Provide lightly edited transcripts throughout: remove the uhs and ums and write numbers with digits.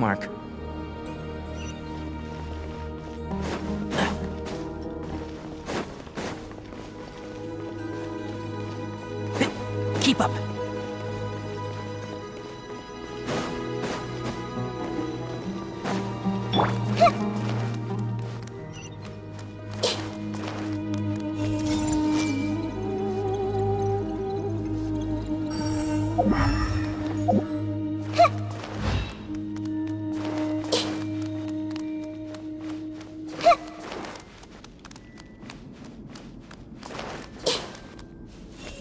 mark. Keep up.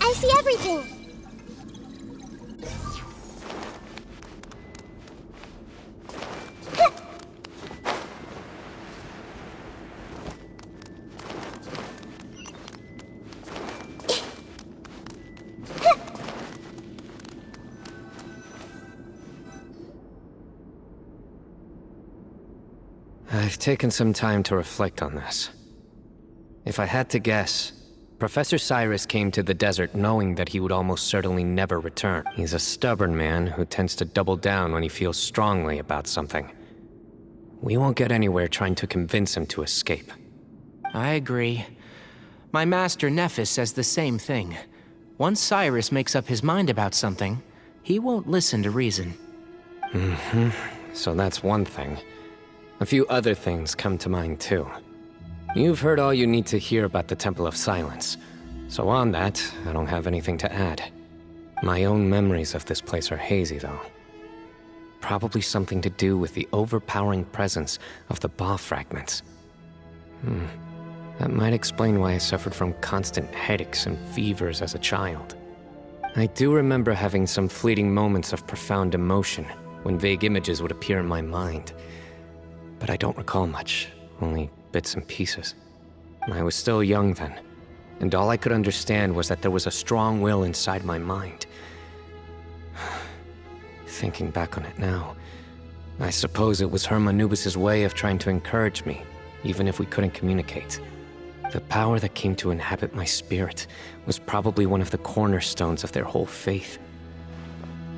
I see everything. I've taken some time to reflect on this. If I had to guess, Professor Cyrus came to the desert knowing that he would almost certainly never return. He's a stubborn man who tends to double down when he feels strongly about something. We won't get anywhere trying to convince him to escape. I agree. My master Nephis says the same thing. Once Cyrus makes up his mind about something, he won't listen to reason. So that's one thing. A few other things come to mind too. You've heard all you need to hear about the Temple of Silence, so on that, I don't have anything to add. My own memories of this place are hazy, though. Probably something to do with the overpowering presence of the Ba fragments. That might explain why I suffered from constant headaches and fevers as a child. I do remember having some fleeting moments of profound emotion when vague images would appear in my mind. But I don't recall much, only bits and pieces. I was still young then, and all I could understand was that there was a strong will inside my mind. Thinking back on it now, I suppose it was Hermanubis' way of trying to encourage me, even if we couldn't communicate. The power that came to inhabit my spirit was probably one of the cornerstones of their whole faith.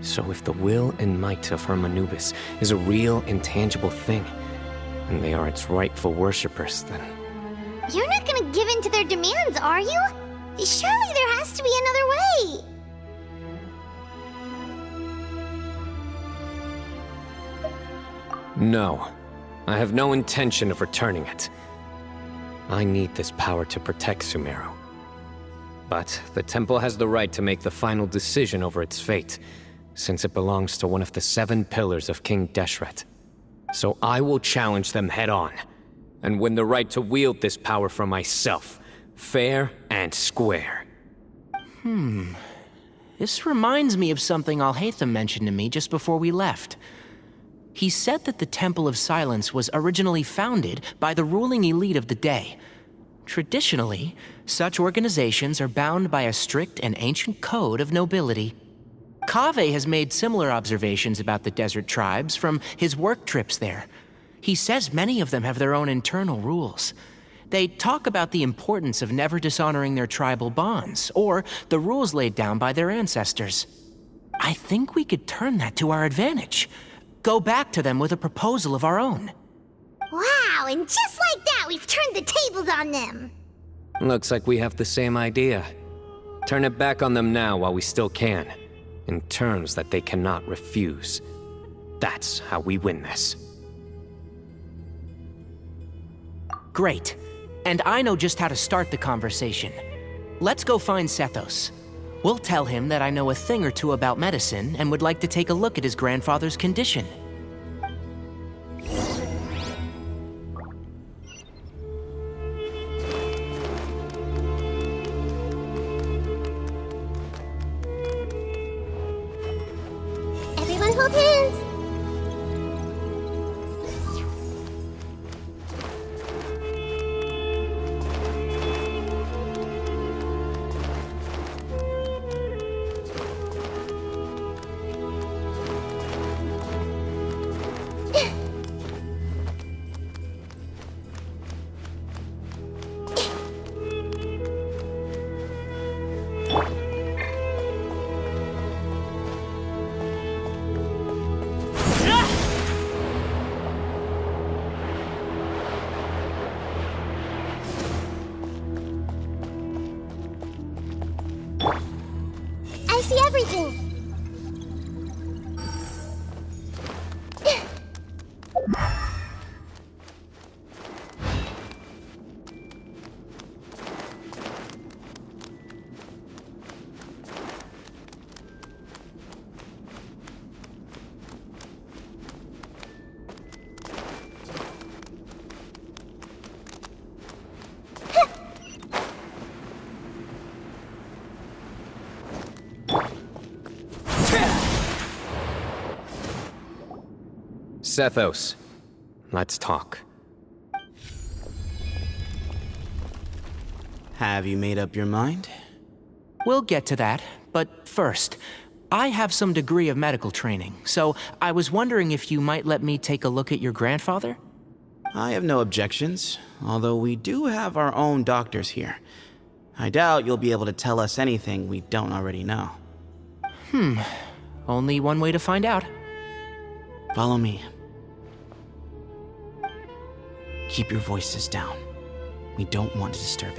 So if the will and might of Hermanubis is a real, intangible thing, and they are its rightful worshippers, then... You're not gonna give in to their demands, are you? Surely there has to be another way. No. I have no intention of returning it. I need this power to protect Sumeru. But the temple has the right to make the final decision over its fate, since it belongs to one of the 7 pillars of King Deshret. So I will challenge them head-on, and win the right to wield this power for myself, fair and square. This reminds me of something Alhaitham mentioned to me just before we left. He said that the Temple of Silence was originally founded by the ruling elite of the day. Traditionally, such organizations are bound by a strict and ancient code of nobility. Kaveh has made similar observations about the desert tribes from his work trips there. He says many of them have their own internal rules. They talk about the importance of never dishonoring their tribal bonds, or the rules laid down by their ancestors. I think we could turn that to our advantage. Go back to them with a proposal of our own. Wow, and just like that, we've turned the tables on them. Looks like we have the same idea. Turn it back on them now while we still can, in terms that they cannot refuse. That's how we win this. Great. And I know just how to start the conversation. Let's go find Sethos. We'll tell him that I know a thing or two about medicine and would like to take a look at his grandfather's condition. Everyone hold hands. everything! Sethos, let's talk. Have you made up your mind? We'll get to that, but first, I have some degree of medical training, so I was wondering if you might let me take a look at your grandfather? I have no objections, although we do have our own doctors here. I doubt you'll be able to tell us anything we don't already know. Only one way to find out. Follow me. Keep your voices down. We don't want to disturb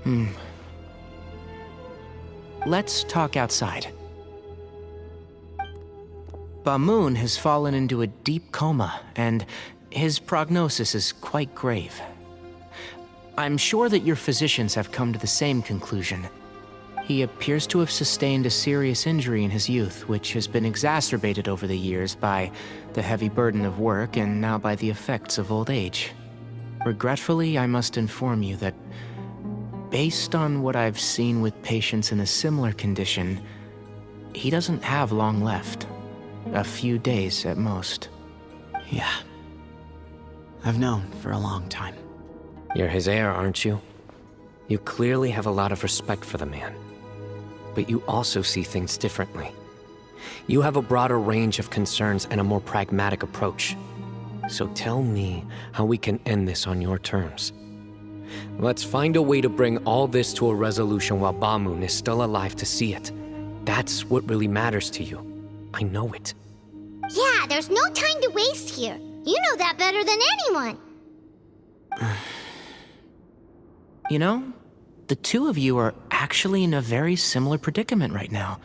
him. Let's talk outside. Bamoon has fallen into a deep coma, and his prognosis is quite grave. I'm sure that your physicians have come to the same conclusion. He appears to have sustained a serious injury in his youth, which has been exacerbated over the years by the heavy burden of work and now by the effects of old age. Regretfully, I must inform you that, based on what I've seen with patients in a similar condition, he doesn't have long left. A few days at most. Yeah. I've known for a long time. You're his heir, aren't you? You clearly have a lot of respect for the man. But you also see things differently. You have a broader range of concerns and a more pragmatic approach. So tell me how we can end this on your terms. Let's find a way to bring all this to a resolution while Bamoon is still alive to see it. That's what really matters to you. I know it. Yeah, there's no time to waste here. You know that better than anyone. You know, the two of you are actually in a very similar predicament right now.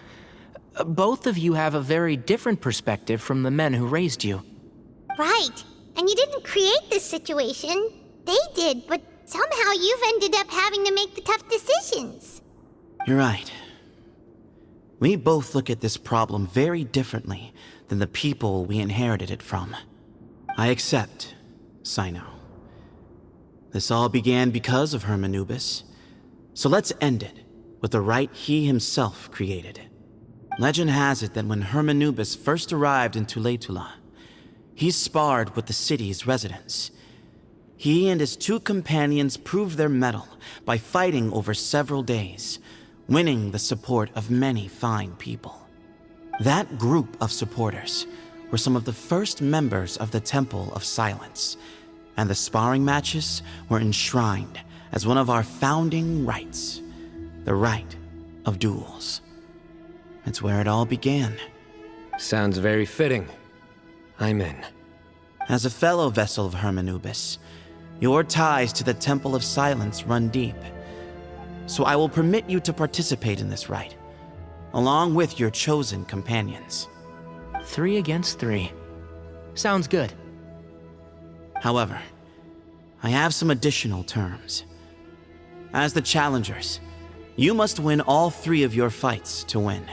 Both of you have a very different perspective from the men who raised you. Right. And you didn't create this situation. They did, but somehow you've ended up having to make the tough decisions. You're right. We both look at this problem very differently than the people we inherited it from. I accept, Cyno. This all began because of Hermanubis, so let's end it with the rite he himself created. Legend has it that when Hermanubis first arrived in Tuletula, he sparred with the city's residents. He and his two companions proved their mettle by fighting over several days, winning the support of many fine people. That group of supporters were some of the first members of the Temple of Silence, and the sparring matches were enshrined as one of our founding rites, the rite of duels. It's where it all began. Sounds very fitting. I'm in. As a fellow vessel of Hermanubis, your ties to the Temple of Silence run deep. So I will permit you to participate in this rite, along with your chosen companions. 3 against 3. Sounds good. However, I have some additional terms. As the challengers, you must win all 3 of your fights to win.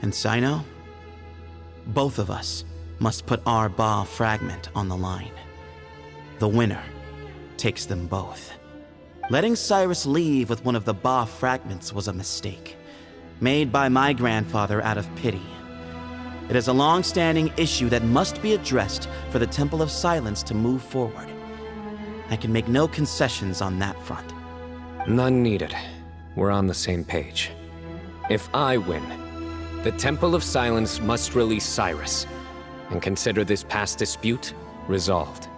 And Cyno, both of us must put our Ba fragment on the line. The winner takes them both. Letting Cyrus leave with one of the Ba fragments was a mistake, made by my grandfather out of pity. It is a long-standing issue that must be addressed for the Temple of Silence to move forward. I can make no concessions on that front. None needed. We're on the same page. If I win, the Temple of Silence must release Cyrus and consider this past dispute resolved.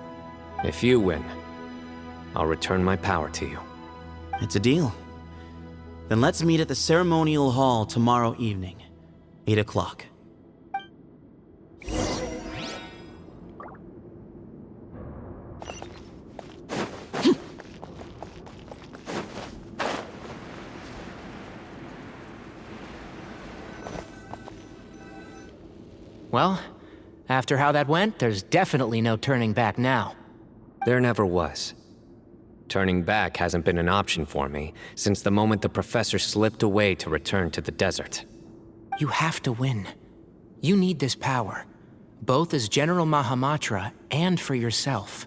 If you win, I'll return my power to you. It's a deal. Then let's meet at the ceremonial hall tomorrow evening, 8 o'clock. Well, after how that went, there's definitely no turning back now. There never was. Turning back hasn't been an option for me since the moment the professor slipped away to return to the desert. You have to win. You need this power, both as General Mahamatra and for yourself.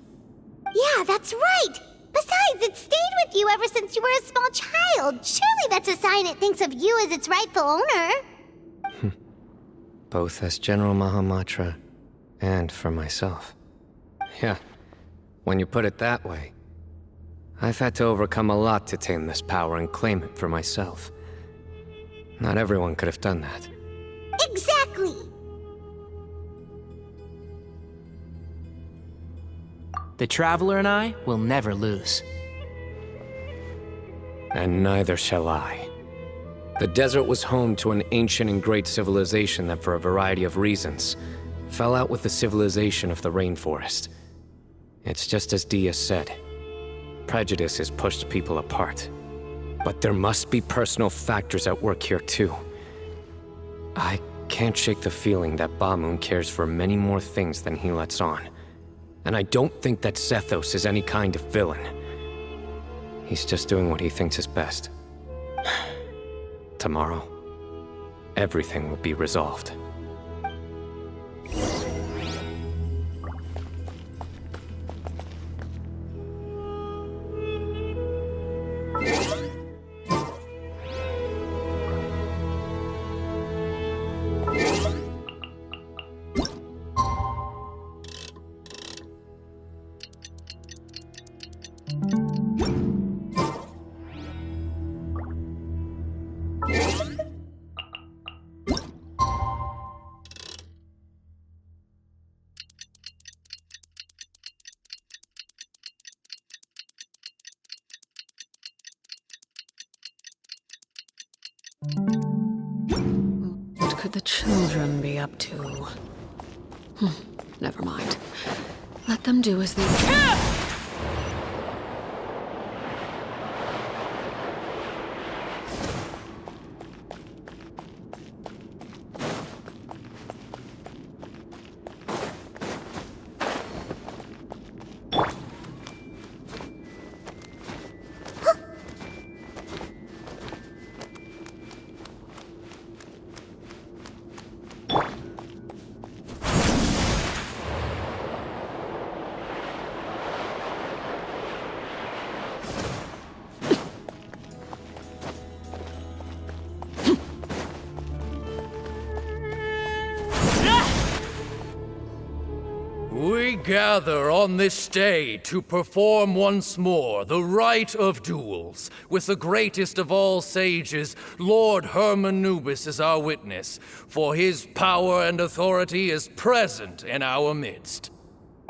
Yeah, that's right! Besides, it stayed with you ever since you were a small child. Surely that's a sign it thinks of you as its rightful owner. Both as General Mahamatra and for myself. Yeah, when you put it that way. I've had to overcome a lot to tame this power and claim it for myself. Not everyone could have done that. Exactly! The Traveler and I will never lose. And neither shall I. The desert was home to an ancient and great civilization that, for a variety of reasons, fell out with the civilization of the rainforest. It's just as Dia said. Prejudice has pushed people apart. But there must be personal factors at work here too. I can't shake the feeling that Bamoon cares for many more things than he lets on. And I don't think that Zethos is any kind of villain. He's just doing what he thinks is best. Tomorrow, everything will be resolved. What could the children be up to? Never mind. Let them do as they can. We gather on this day to perform once more the rite of duels, with the greatest of all sages, Lord Hermanubis, as our witness, for his power and authority is present in our midst.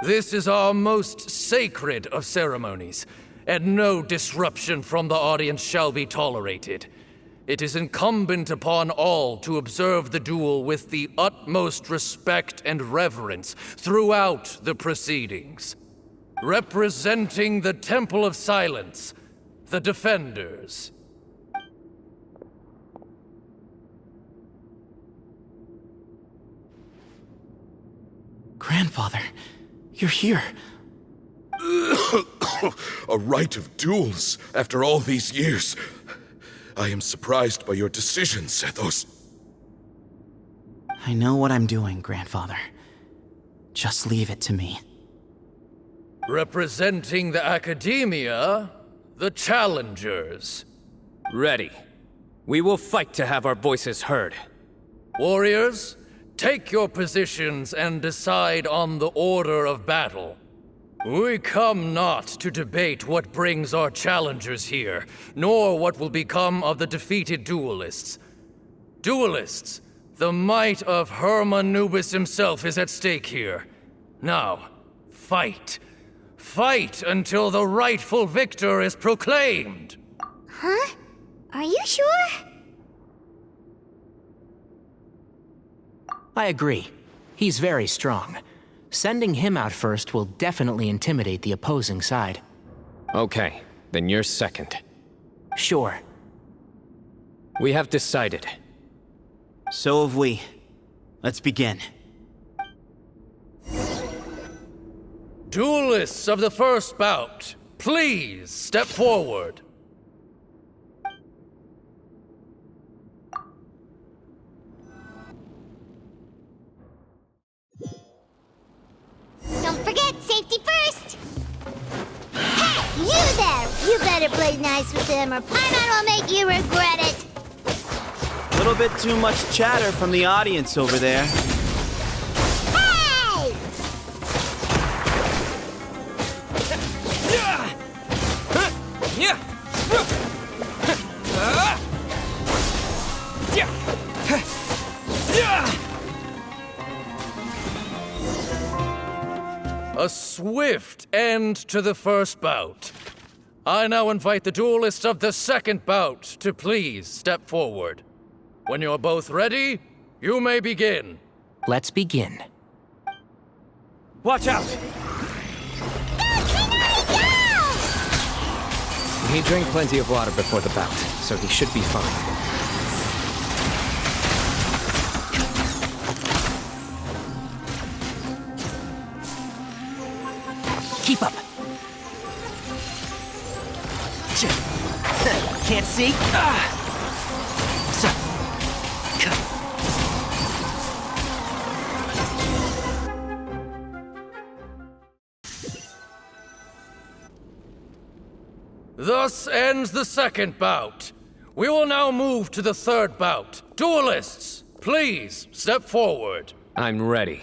This is our most sacred of ceremonies, and no disruption from the audience shall be tolerated. It is incumbent upon all to observe the duel with the utmost respect and reverence throughout the proceedings. Representing the Temple of Silence, the Defenders. Grandfather, you're here. A rite of duels after all these years. I am surprised by your decision, Zethos. I know what I'm doing, Grandfather. Just leave it to me. Representing the Academia, the Challengers. Ready. We will fight to have our voices heard. Warriors, take your positions and decide on the order of battle. We come not to debate what brings our challengers here, nor what will become of the defeated duelists. Duelists, the might of Hermanubis himself is at stake here. Now, fight. Fight until the rightful victor is proclaimed. Huh? Are you sure? I agree. He's very strong. Sending him out first will definitely intimidate the opposing side. Okay, then you're second. Sure. We have decided. So have we. Let's begin. Duelists of the first bout, please step forward. Don't forget, safety first! Hey, you there! You better play nice with him or Paimon will make you regret it! A little bit too much chatter from the audience over there. Hey! A swift end to the first bout. I now invite the duelists of the second bout to please step forward. When you're both ready, you may begin. Let's begin. Watch out! He drank plenty of water before the bout, so he should be fine. Keep up. Can't see? Thus ends the second bout. We will now move to the third bout. Duelists, please step forward. I'm ready.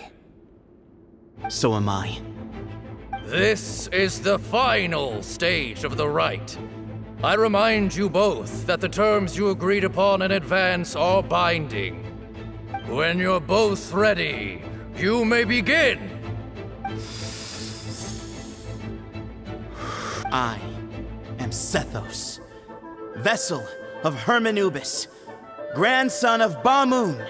So am I. This is the final stage of the rite. I remind you both that the terms you agreed upon in advance are binding. When you're both ready, you may begin. I am Sethos, vessel of Hermanubis, grandson of Bamun,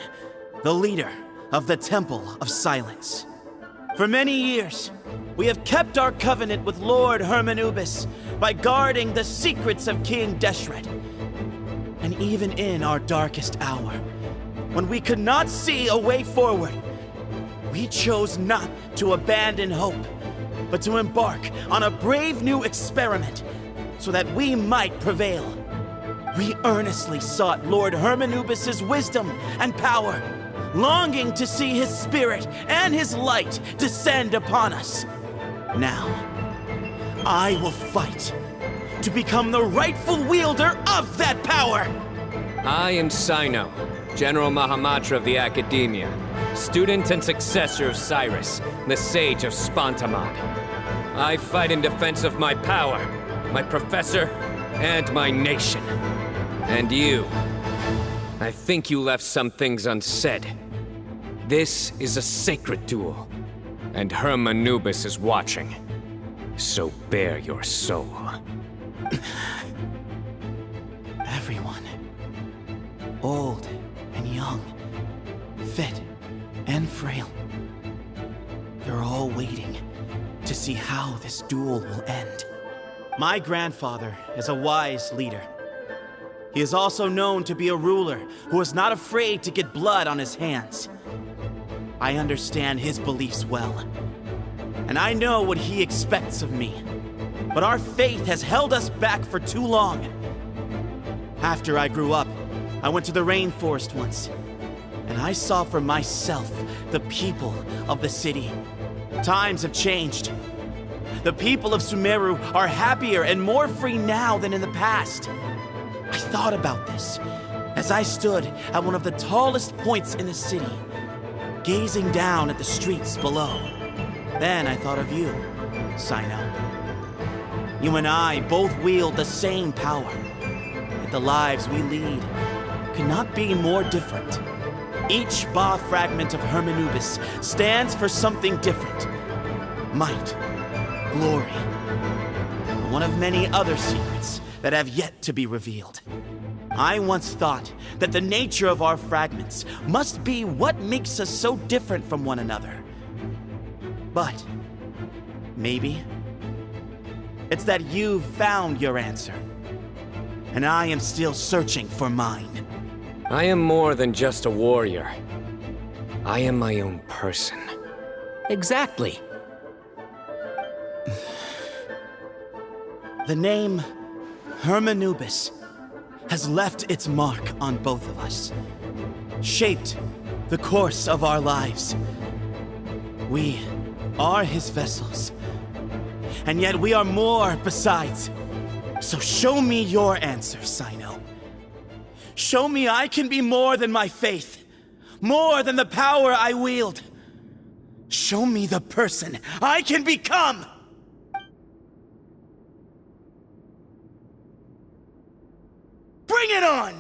the leader of the Temple of Silence. For many years, we have kept our covenant with Lord Hermanubis by guarding the secrets of King Deshret. And even in our darkest hour, when we could not see a way forward, we chose not to abandon hope, but to embark on a brave new experiment so that we might prevail. We earnestly sought Lord Hermanubis' wisdom and power, longing to see his spirit and his light descend upon us. Now, I will fight to become the rightful wielder of that power! I am Cyno, General Mahamatra of the Academia, student and successor of Cyrus, the Sage of Spantamad. I fight in defense of my power, my professor, and my nation. And you, I think you left some things unsaid. This is a sacred duel, and Hermanubis is watching. So bare your soul. Everyone, old and young, fit and frail, they're all waiting to see how this duel will end. My grandfather is a wise leader. He is also known to be a ruler who is not afraid to get blood on his hands. I understand his beliefs well, and I know what he expects of me. But our faith has held us back for too long. After I grew up, I went to the rainforest once, and I saw for myself the people of the city. Times have changed. The people of Sumeru are happier and more free now than in the past. I thought about this as I stood at one of the tallest points in the city, gazing down at the streets below. Then I thought of you, Cyno. You and I both wield the same power, yet the lives we lead could not be more different. Each Ba fragment of Hermanubis stands for something different. Might, glory, one of many other secrets that have yet to be revealed. I once thought that the nature of our fragments must be what makes us so different from one another. But maybe it's that you've found your answer, and I am still searching for mine. I am more than just a warrior. I am my own person. Exactly. The name Hermanubis has left its mark on both of us, shaped the course of our lives. We are his vessels, and yet we are more besides. So show me your answer, Cyno. Show me I can be more than my faith, more than the power I wield. Show me the person I can become! Bring it on!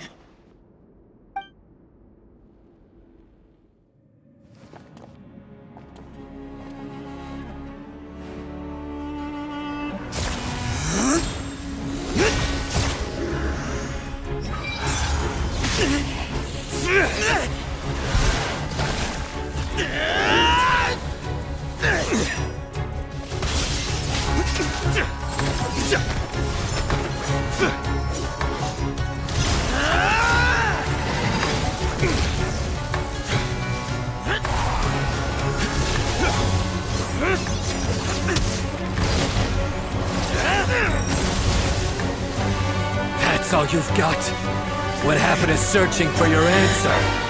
That's all you've got? What happened to searching for your answer?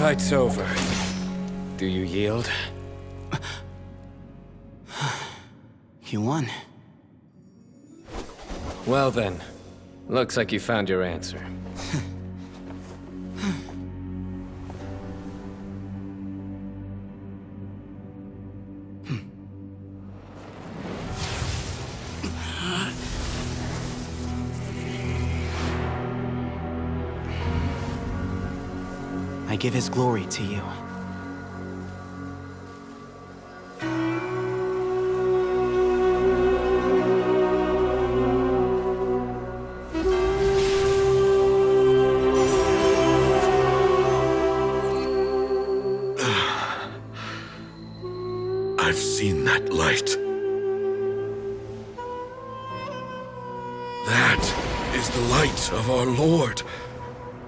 Fight's over. Do you yield? You won. Well then, looks like you found your answer. I give his glory to you. I've seen that light. That is the light of our Lord,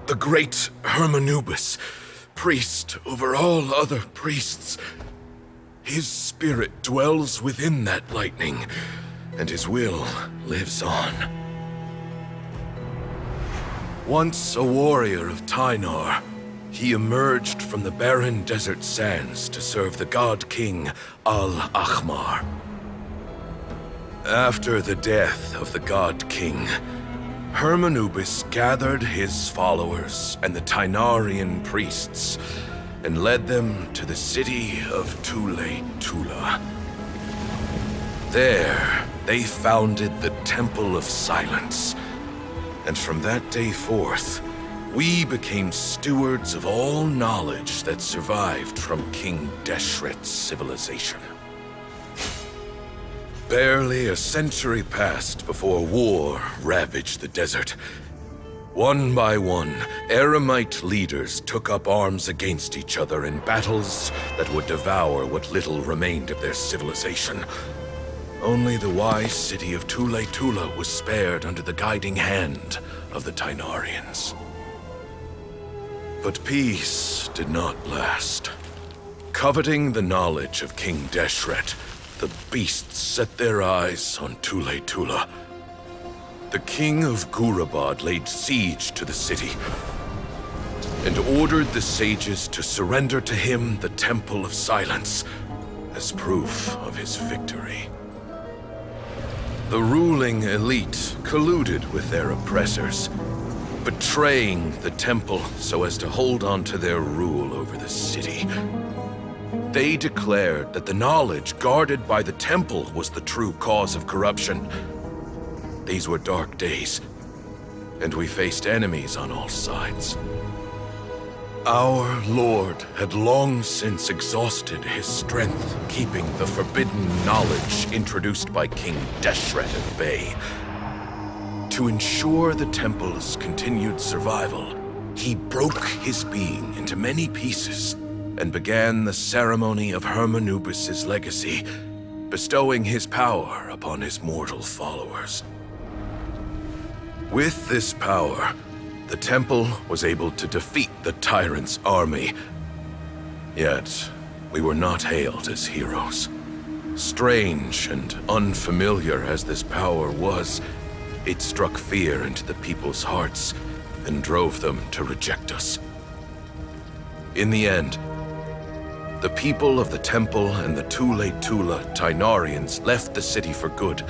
the great Hermanubis, priest over all other priests. His spirit dwells within that lightning, and his will lives on. Once a warrior of Tynar, he emerged from the barren desert sands to serve the god king Al-Ahmar. After the death of the god king, Hermanubis gathered his followers and the Tynarian priests and led them to the city of Tule-Tula. There, they founded the Temple of Silence, and from that day forth, we became stewards of all knowledge that survived from King Deshret's civilization. Barely a century passed before war ravaged the desert. One by one, Eremite leaders took up arms against each other in battles that would devour what little remained of their civilization. Only the wise city of Tule-Tula was spared under the guiding hand of the Tynarians. But peace did not last. Coveting the knowledge of King Deshret, the beasts set their eyes on Tule-Tula. The king of Gurabad laid siege to the city and ordered the sages to surrender to him the Temple of Silence as proof of his victory. The ruling elite colluded with their oppressors, betraying the temple so as to hold on to their rule over the city. They declared that the knowledge guarded by the temple was the true cause of corruption. These were dark days, and we faced enemies on all sides. Our Lord had long since exhausted his strength, keeping the forbidden knowledge introduced by King Deshret at bay. To ensure the temple's continued survival, he broke his being into many pieces and began the ceremony of Hermanubis' legacy, bestowing his power upon his mortal followers. With this power, the temple was able to defeat the tyrant's army. Yet, we were not hailed as heroes. Strange and unfamiliar as this power was, it struck fear into the people's hearts and drove them to reject us. In the end, the people of the temple and the Tule Tula Tainarians left the city for good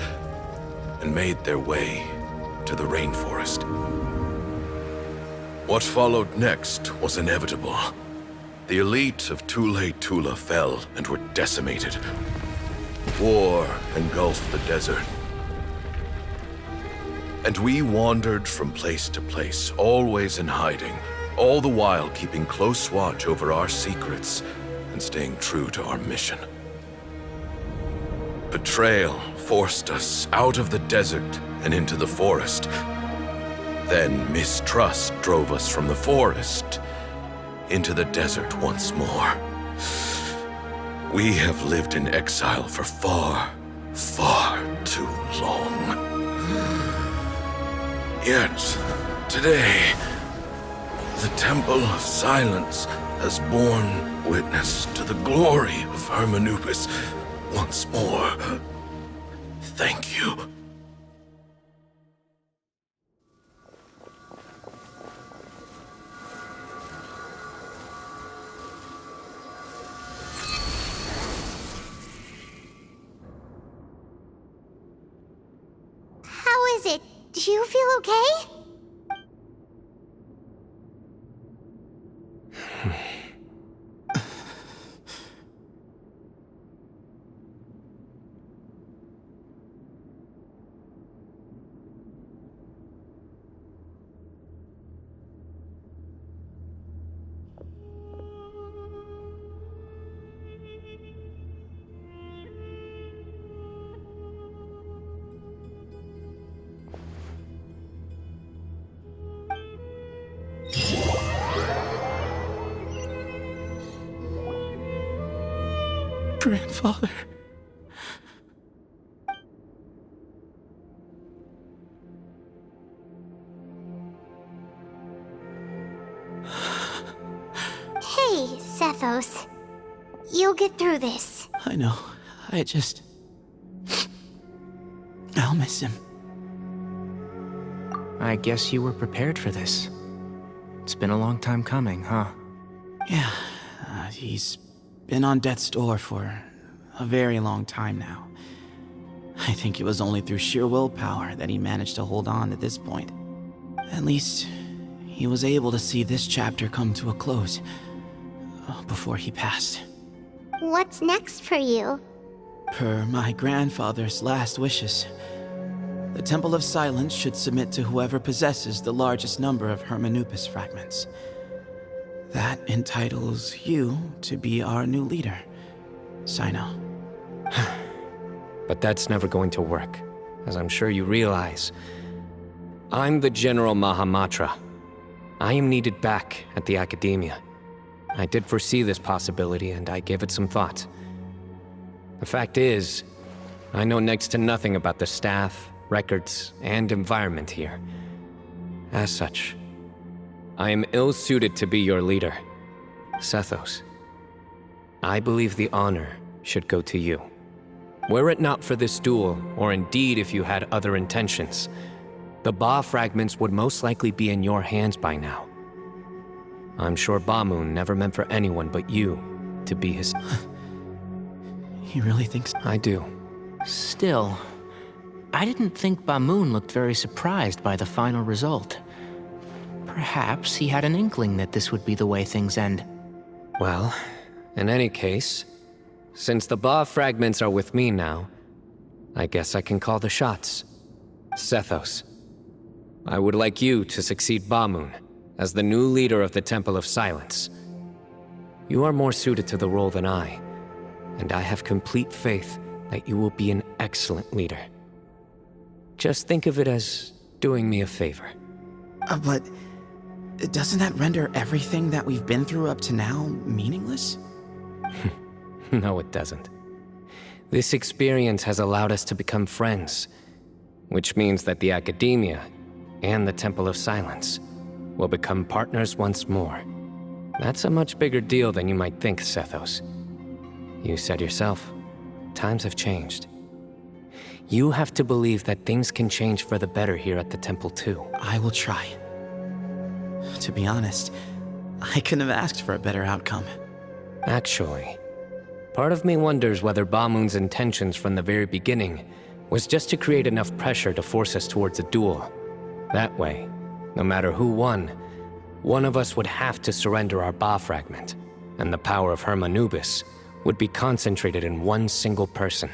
and made their way to the rainforest. What followed next was inevitable. The elite of Tule Tula fell and were decimated. War engulfed the desert. And we wandered from place to place, always in hiding, all the while keeping close watch over our secrets and staying true to our mission. Betrayal forced us out of the desert and into the forest. Then mistrust drove us from the forest into the desert once more. We have lived in exile for far, far too long. Yet, today, the Temple of Silence has borne witness to the glory of Hermanubis once more. Thank you. How is it? Do you feel okay? Grandfather. Hey, Sethos. You'll get through this. I know. I'll miss him. I guess you were prepared for this. It's been a long time coming, huh? Yeah, he's been on death's door for a very long time now. I think it was only through sheer willpower that he managed to hold on to this point. At least, he was able to see this chapter come to a close before he passed. What's next for you? Per my grandfather's last wishes, the Temple of Silence should submit to whoever possesses the largest number of Hermanubis fragments. That entitles you to be our new leader, Cyno. But that's never going to work, as I'm sure you realize. I'm the General Mahamatra. I am needed back at the Academia. I did foresee this possibility, and I gave it some thought. The fact is, I know next to nothing about the staff, records, and environment here. As such, I am ill-suited to be your leader, Sethos. I believe the honor should go to you. Were it not for this duel, or indeed if you had other intentions, the Ba fragments would most likely be in your hands by now. I'm sure Bamun never meant for anyone but you to be his... He really thinks... I do. Still, I didn't think Bamun looked very surprised by the final result. Perhaps he had an inkling that this would be the way things end. Well, in any case, since the Ba fragments are with me now, I guess I can call the shots. Sethos, I would like you to succeed Bamun as the new leader of the Temple of Silence. You are more suited to the role than I, and I have complete faith that you will be an excellent leader. Just think of it as doing me a favor. But doesn't that render everything that we've been through up to now meaningless? No, it doesn't. This experience has allowed us to become friends, which means that the Academia and the Temple of Silence will become partners once more. That's a much bigger deal than you might think, Sethos. You said yourself, times have changed. You have to believe that things can change for the better here at the Temple too. I will try. To be honest, I couldn't have asked for a better outcome. Actually, part of me wonders whether Bamun's intentions from the very beginning was just to create enough pressure to force us towards a duel. That way, no matter who won, one of us would have to surrender our Ba fragment, and the power of Hermanubis would be concentrated in one single person.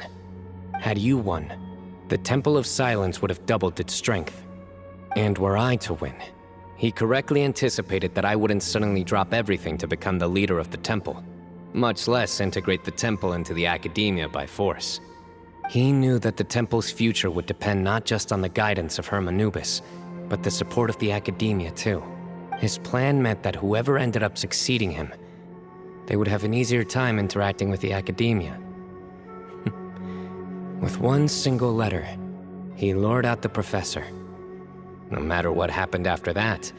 Had you won, the Temple of Silence would have doubled its strength. And were I to win, he correctly anticipated that I wouldn't suddenly drop everything to become the leader of the Temple, much less integrate the Temple into the Academia by force. He knew that the Temple's future would depend not just on the guidance of Hermanubis, but the support of the Academia too. His plan meant that whoever ended up succeeding him, they would have an easier time interacting with the Academia. With one single letter, he lured out the professor. No matter what happened after that,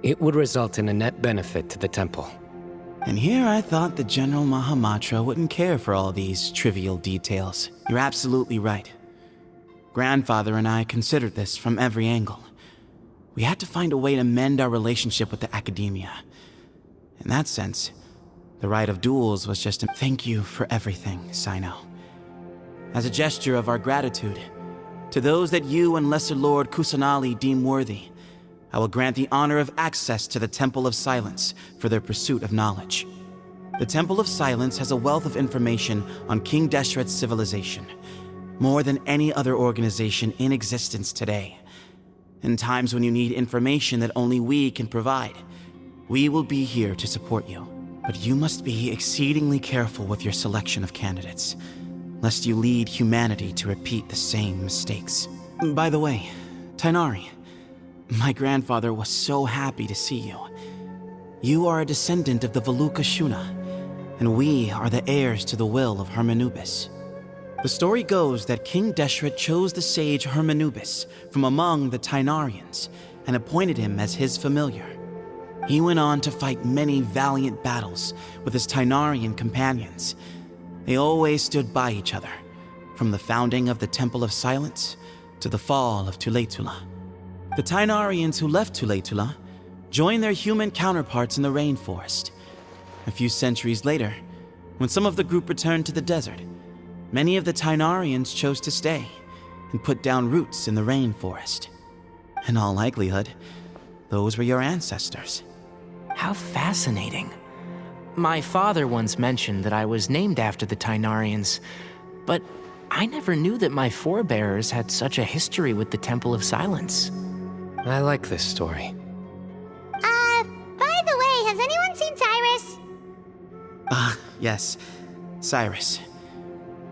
it would result in a net benefit to the Temple. And here I thought the General Mahamatra wouldn't care for all these trivial details. You're absolutely right. Grandfather and I considered this from every angle. We had to find a way to mend our relationship with the Academia. In that sense, the Rite of Duels was just a thank you for everything, Cyno. As a gesture of our gratitude, to those that you and Lesser Lord Kusanali deem worthy, I will grant the honor of access to the Temple of Silence for their pursuit of knowledge. The Temple of Silence has a wealth of information on King Deshret's civilization, more than any other organization in existence today. In times when you need information that only we can provide, we will be here to support you. But you must be exceedingly careful with your selection of candidates, lest you lead humanity to repeat the same mistakes. By the way, Tighnari, my grandfather was so happy to see you. You are a descendant of the Veluca Shuna, and we are the heirs to the will of Hermanubis. The story goes that King Deshret chose the sage Hermanubis from among the Tighnarians and appointed him as his familiar. He went on to fight many valiant battles with his Tighnarian companions. They always stood by each other, from the founding of the Temple of Silence to the fall of Tuletula. The Tighnarians who left Tuletula joined their human counterparts in the rainforest. A few centuries later, when some of the group returned to the desert, many of the Tighnarians chose to stay and put down roots in the rainforest. In all likelihood, those were your ancestors. How fascinating. My father once mentioned that I was named after the Tighnarians, but I never knew that my forebears had such a history with the Temple of Silence. I like this story. By the way, has anyone seen Cyrus? Yes, Cyrus.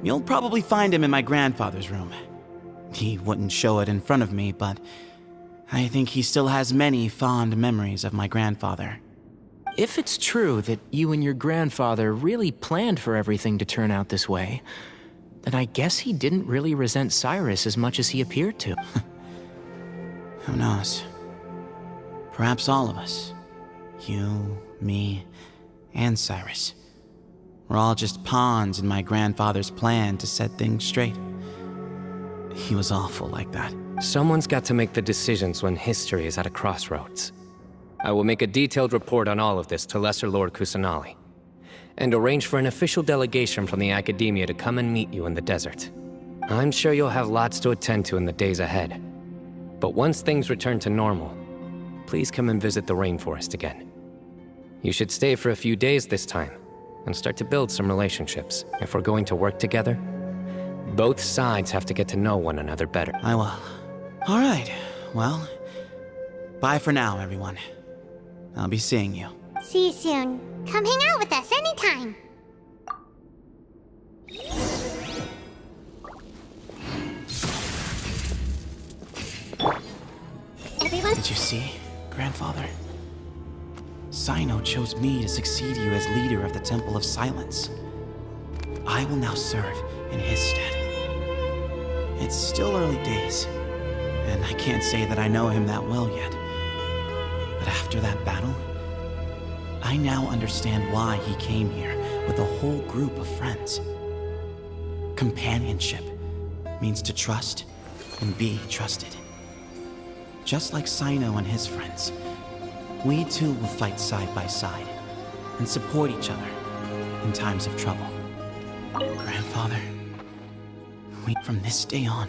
You'll probably find him in my grandfather's room. He wouldn't show it in front of me, but I think he still has many fond memories of my grandfather. If it's true that you and your grandfather really planned for everything to turn out this way, then I guess he didn't really resent Cyrus as much as he appeared to. Who knows? Perhaps all of us. You, me, and Cyrus. We're all just pawns in my grandfather's plan to set things straight. He was awful like that. Someone's got to make the decisions when history is at a crossroads. I will make a detailed report on all of this to Lesser Lord Kusanali, and arrange for an official delegation from the Academia to come and meet you in the desert. I'm sure you'll have lots to attend to in the days ahead. But once things return to normal, please come and visit the rainforest again. You should stay for a few days this time, and start to build some relationships. If we're going to work together, both sides have to get to know one another better. I will. All right. Well, bye for now, everyone. I'll be seeing you. See you soon. Come hang out with us anytime. Everyone, Did you see, Grandfather? Sino chose me to succeed you as leader of the Temple of Silence. I will now serve in his stead. It's still early days, and I can't say that I know him that well yet. But after that battle, I now understand why he came here with a whole group of friends. Companionship means to trust and be trusted. Just like Sino and his friends, we too will fight side by side and support each other in times of trouble. Grandfather, from this day on,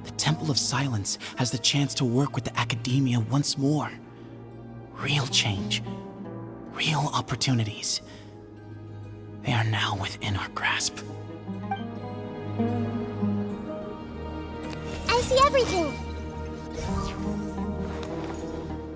the Temple of Silence has the chance to work with the Academia once more. Real change, real opportunities. They are now within our grasp. I see everything.